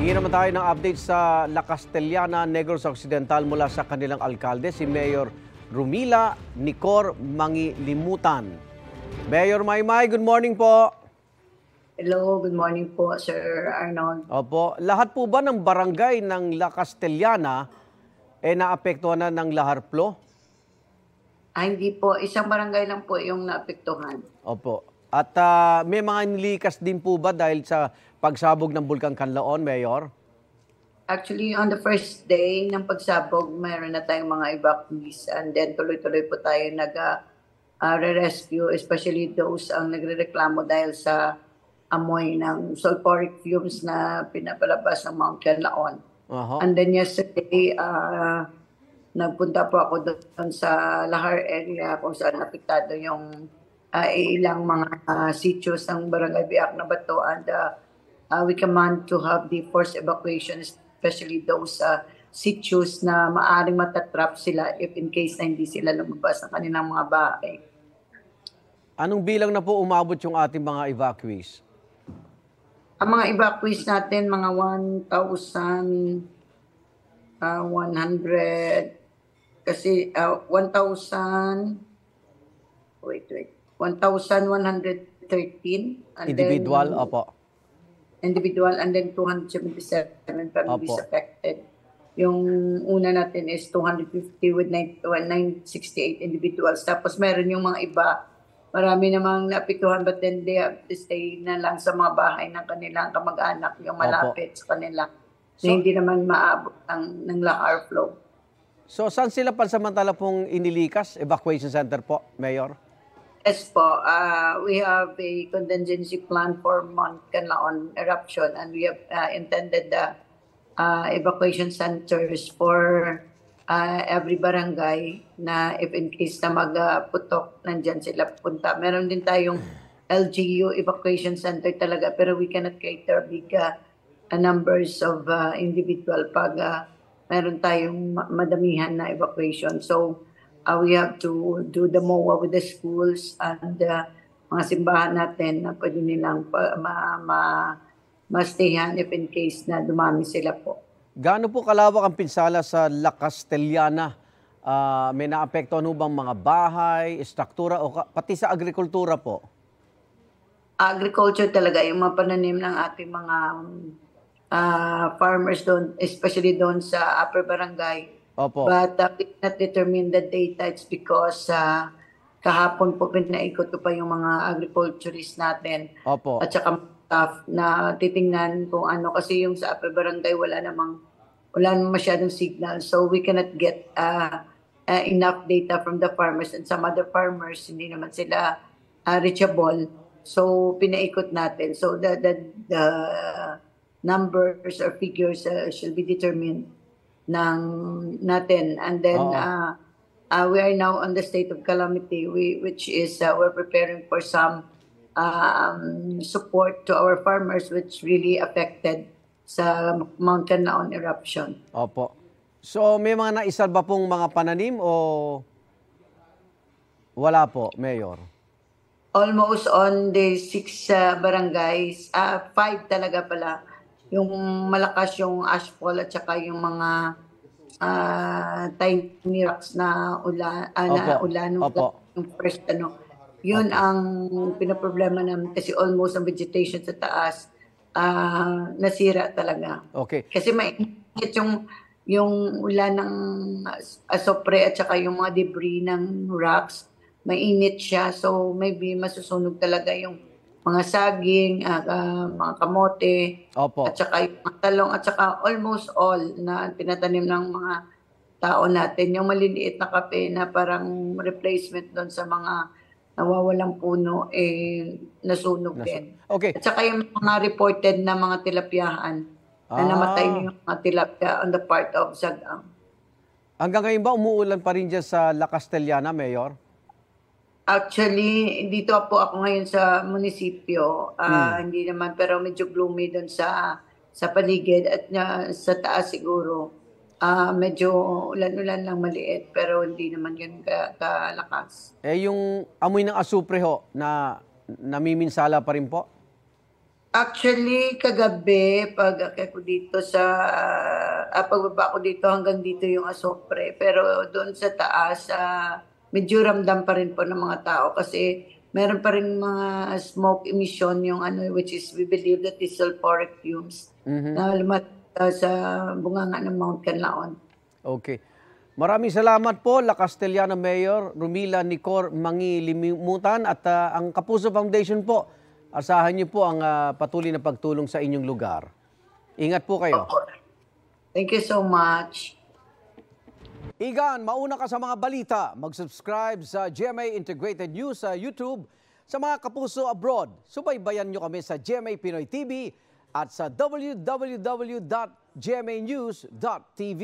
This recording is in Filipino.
Hingi naman tayo ng update sa La Castellana, Negros Occidental mula sa kanilang alkalde, si Mayor Rumila Nicor Mangilimutan. Mayor Maymay, good morning po. Hello, good morning po, Sir Arnold. Opo, lahat po ba ng barangay ng La Castellana naapektuhan na ng lahar flow? Hindi po, isang barangay lang po yung naapektuhan. Opo. At may mga nilikas din po ba dahil sa pagsabog ng Bulkang Kanlaon, Mayor? Actually, on the first day ng pagsabog, mayroon na tayong mga evacuees and then tuloy-tuloy po tayo nag-rescue, especially those ang nagrereklamo dahil sa amoy ng sulfuric fumes na pinapalabas ng Mount Kanlaon. And then yesterday, nagpunta po ako doon sa Lahar area kung saan apektado yung ilang mga sitios ng Barangay Biak na Bato, and we command to have the forced evacuation, especially those sitios na maaring matatrap sila if in case na hindi sila lumabas ng kanilang mga bahay. Anong bilang na po umabot yung ating mga evacuees? Ang mga evacuees natin, mga 1,100, kasi 1,113. Individual, then, opo. Individual, and then 277 families affected. Yung una natin is 250 with 968 individuals. Tapos meron yung mga iba, marami namang naapektuhan, but then they have to stay na lang sa mga bahay ng kanilang kamag-anak, yung malapit sa kanila. So, na hindi naman maabot ng lahar flow. So saan sila pansamantala pong inilikas? Evacuation center po, Mayor? Yes po, we have a contingency plan for Mount Kanlaon eruption, and we have intended the evacuation centers for every barangay na if in case na magputok, nandyan sila punta. Meron din tayong LGU evacuation center talaga, pero we cannot cater big numbers of individual pag meron tayong madamihan na evacuation. So we have to do the MOA with the schools and mga simbahan natin na pwede nilang ma-stayan if in case na dumami sila po. Gaano po kalawak ang pinsala sa La Castellana? May naapektuhan bang mga bahay, struktura o pati sa agrikultura po? Agriculture talaga, yung mga pananim ng ating mga farmers doon, especially doon sa Upper Barangay. Opo. But we cannot determine the data. It's because kahapon po pinaikot ko pa yung mga agriculturists natin. Opo. At saka staff na titingnan kung ano. Kasi yung sa Upper Barangay wala namang masyadong signal. So we cannot get enough data from the farmers. And some other farmers, hindi naman sila reachable. So pinaikot natin. So the numbers or figures shall be determined natin. And then we are now on the state of calamity, which is we're preparing for some support to our farmers which really affected sa Mount Kanlaon eruption. Opo. So may mga naisalba pong mga pananim o wala po, Mayor? Almost on the 6 barangays, 5 talaga pala. Yung malakas yung ashfall at saka yung mga tiny rocks na ulan yung first yun ang pinaproblema namin kasi almost ang vegetation sa taas nasira talaga. Okay. Kasi mainit yung ulan ng asopre at saka yung mga debris ng rocks, mainit siya, so maybe masusunog talaga yung mga saging, mga kamote, Opo. at saka yung mga talong, at saka almost all na tinatanim ng mga tao natin. Yung maliliit na kape na parang replacement doon sa mga nawawalang puno, nasunog din. Okay. At saka yung mga reported na mga tilapyahan na namatay na yung mga tilapia on the part of Sagang. Hanggang ngayon ba umuulan pa rin dyan sa La Castellana, Mayor? Actually, dito po ako ngayon sa munisipyo. Hindi naman, pero medyo gloomy doon sa paligid at sa taas siguro. Medyo ulan-ulan lang maliit, pero hindi naman yun kalakas. Yung amoy ng asupre ho, na namiminsala pa rin po? Actually, kagabi, pag ako dito sa, pagbaba ko dito hanggang dito yung asopre. Pero doon sa taas, medyo ramdam pa rin po ng mga tao kasi meron pa rin mga smoke emission yung ano, which is we believe that is sulfuric fumes na lumat sa bunganga ng Mount Canlaon. Okay. Maraming salamat po, La Castellana Mayor Rumila Nicor Mangilimutan at ang Kapuso Foundation po. Asahan niyo po ang patuloy na pagtulong sa inyong lugar. Ingat po kayo. Thank you so much. Igan, mauna ka sa mga balita. Mag-subscribe sa GMA Integrated News sa YouTube. Sa mga kapuso abroad, subaybayan nyo kami sa GMA Pinoy TV at sa www.gmanews.tv.